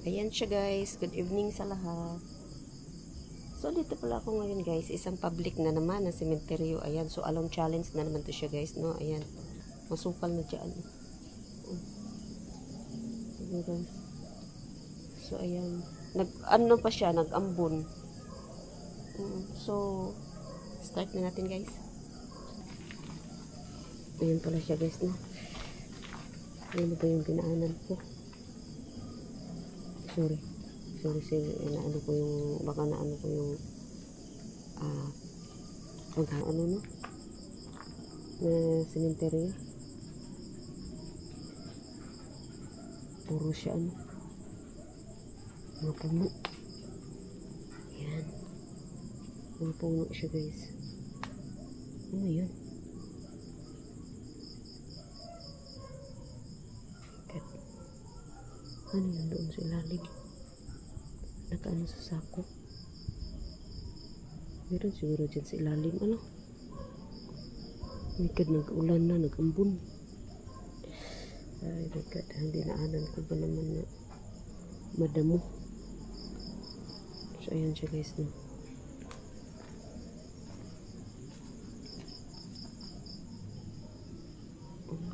Ayan siya guys, good evening sa lahat. So dito pala ako ngayon guys, isang public na naman na sementeryo. Ayan, so alone challenge na naman to siya guys, no? Ayan, masukal na dyan. Ayan guys. So ayan, ano pa siya, nag-ambon. So, start na natin guys. Ayan pala siya guys, no? Ayan ba yung ginaanan ko? Sorry, naano ko yung, baka naano ko yung ano no na sementeryo. Puro siya ano, mga puno. Yan, mga puno siya guys. Ano yun? Ano yun doon sa ilalim? Nakaano sa sako? Meron siguro dyan sa ilalim. Ano? Mikad nag-ulan na, nag-ambon. Ay my God, hindi naanan ko ba naman na madamo. So ayan siya guys, no?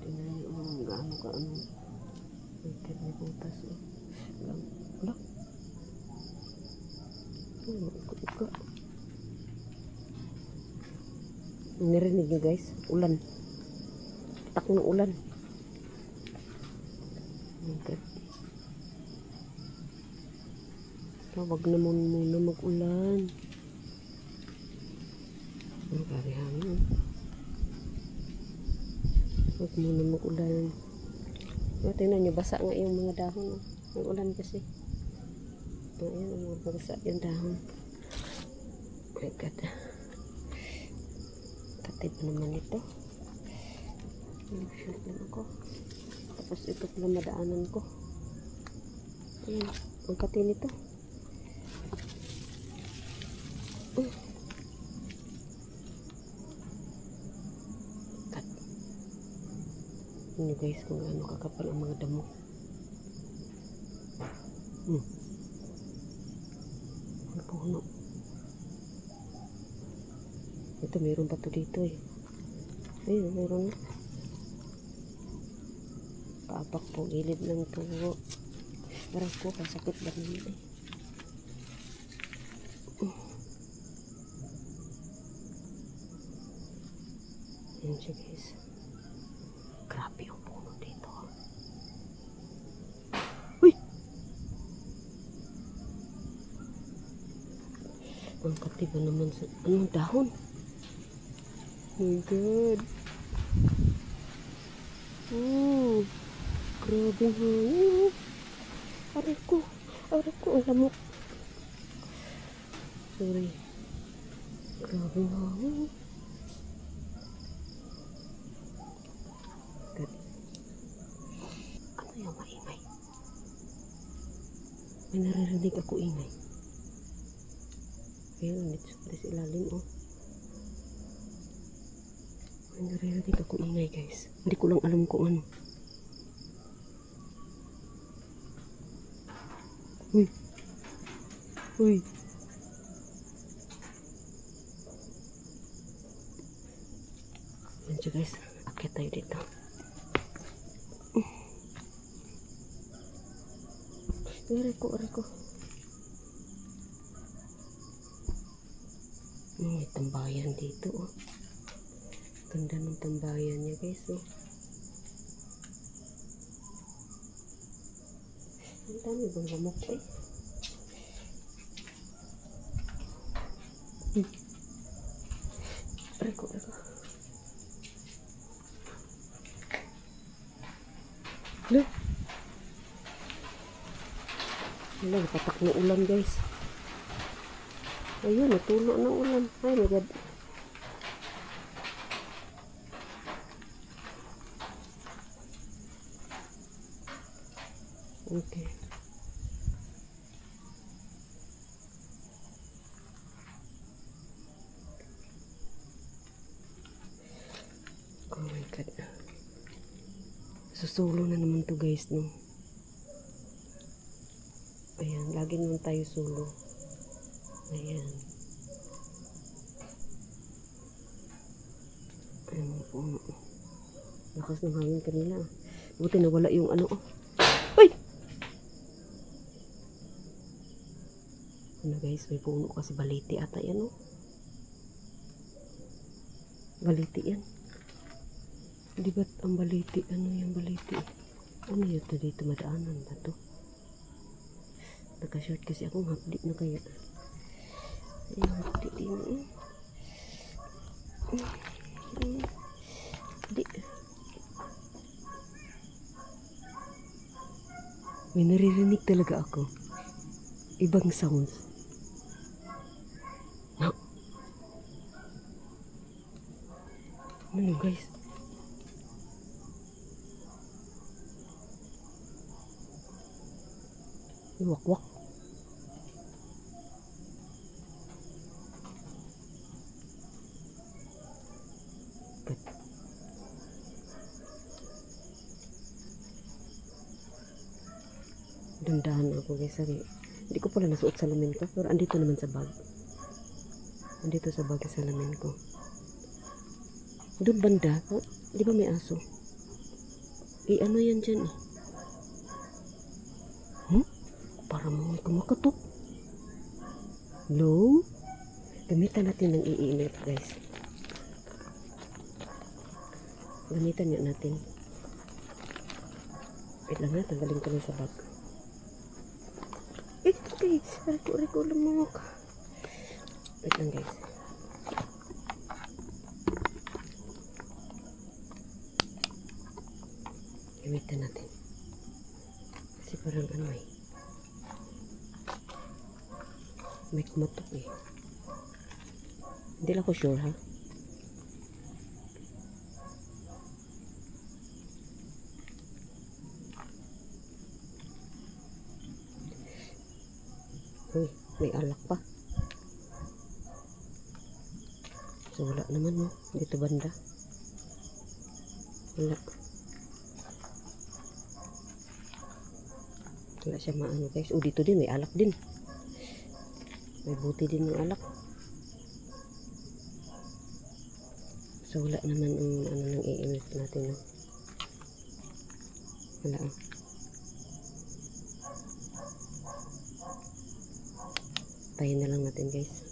Tingnan niyo gaano ka ano. Mikad may butas. Wala. Ika. Narinig niyo guys, ulan. Pitak ng ulan. Okay. Wag naman muna mag-ulan. Ang grabe hangin. Wag muna mag-ulan. Tingnan nyo, basa nga yung mga dahon. Nag-ulan kasi. Ayan, basa yung dahon. Oh my God. Katib naman ito. Shoot lang ako. Tapos ito pala madaanan ko. Ayan, ang kati nito. Ini guys, kung ano kakapal ang mga damo. Ang puno. Ito, mayroon pa to dito eh. Ayun, mayroon na. Paapak po, gilid ng tubo. Parang ko, kasakit lang yun eh. Ayan siya guys. Grabe yung puno dito. Uy! Ang katiba naman sa... Anong dahon? Oh my God. Grabe hangin. Aray ko, ang lamok. Sorry. Grabe hangin. Ano yung maingay? May naririnig ako ingay. Ayun, ito sa ilalim oh. May naririnig ako ingay guys. Hindi ko lang alam kung ano. Uy. Uy. Ayan siya guys. Akit tayo dito. Aray ko. May tambayan dito oh. Ganda ng tambayan niya guys oh. Ang dami bang lamok eh. Aray ko. Look. Wala, patak na ulan guys. Ayun, natulo ng ulan. Ay my God. Okay. Oh my God. Susulo na naman to guys, no? lagi naman tayo solo. Ayan. Ayan po. Lakas ng hangin kanina. Buti nawala yung ano. Ay! Ano guys, may puno kasi baliti ata yan oh. Baliti yan. Di ba't ang baliti? Ano yung baliti? Ano yun to dito madaanan ba to? Naka-short kasi akong hapdi na kaya. Ay, hapdi din eh. Di. May naririnig talaga ako. Ibang sounds. No. Ano guys? Wak-wak. Dandahan ako guys. Hindi ko pala nasuot sa salamin ko. Pero andito naman sa bag. Andito sa bag sa salamin ko. Doon banda. Oh, di ba may aso? Ano yan dyan eh? Parang may kumakatok. Hello? Gamitan natin ng EMF guys. Gamitan niya natin. Wait lang na. Tanggalin ko lang sa bag. Okay. Riko lumok. Wait lang guys. Gamitan natin. Kasi parang ano eh. May kumatok eh. Hindi lang ako sure ha. Uy, may alak pa. So wala naman no. Dito banda. Wala. Wala siya maano guys. Dito din may alak din. May buti din ng alak. So wala naman ang ano ng EMF natin no. Wala ah. Tayin na lang natin guys.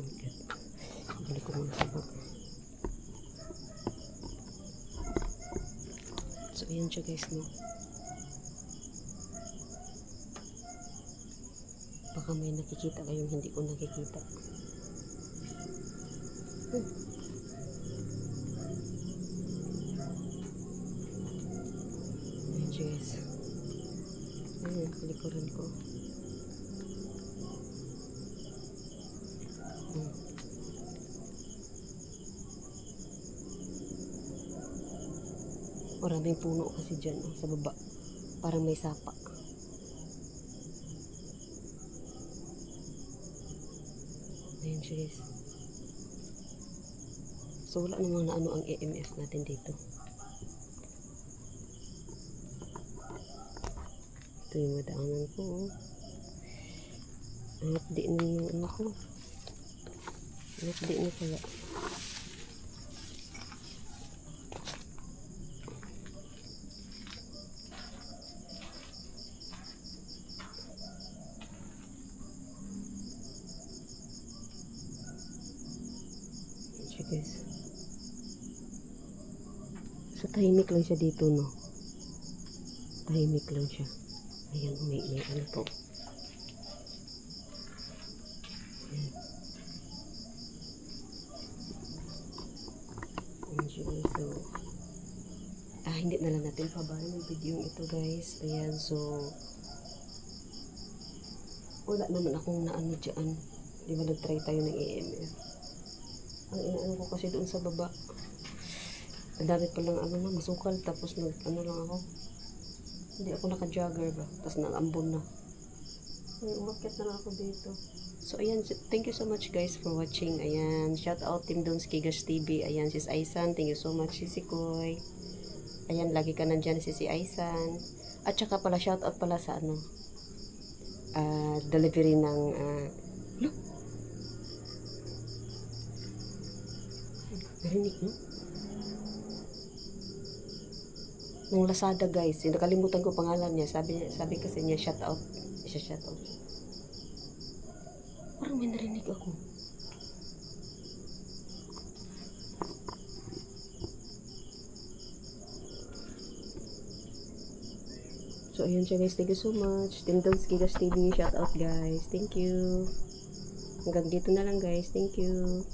Okay. Balik ko muna sa bag. So ayan siya guys no. Baka may nakikita kayong hindi ko nakikita. Ayan siya guys. Ayan, kalikuran ko. Maraming puno kasi dyan sa baba. Parang may sapa. Ayan siya guys. So wala naman na ano ang EMF natin dito. Ito yung madaanan ko. Ang hapdi na yung ano ko. Ang hapdi na kaya. Guys. So tahimik lang siya dito no. Tahimik lang siya. Ayan, may ano po. Ayan. Ayan siya guys. So hindi na lang natin pabahan yung video ito guys. Ayan, so wala naman akong naano dyan. Di ba nag-try tayo ng EMF. Ang inaano ko kasi doon sa baba. Ang dami pa lang ano na, masukal. Tapos ano lang ako. Hindi ako naka-jogger ba. Tapos nag-ambon na. Umakyat na lang ako dito. So, ayan. Thank you so much guys for watching. Ayan. Shout out Team Dons Kigas TV. Ayan, sis Aisan. Thank you so much, Sisi Koy. Ayan, lagi ka nandyan, Sisi Aisan. At saka pala, shout out pala sa ano, delivery ng, look. Narinig, no? Ng Lazada guys. Nakalimutan ko pangalan niya. Sabi kasi niya, shout out. Shout out. Parang may narinig ako. So, ayun siya guys. Thank you so much. Team Dons Kigas TV. Shout out guys. Thank you. Hanggang dito na lang guys. Thank you.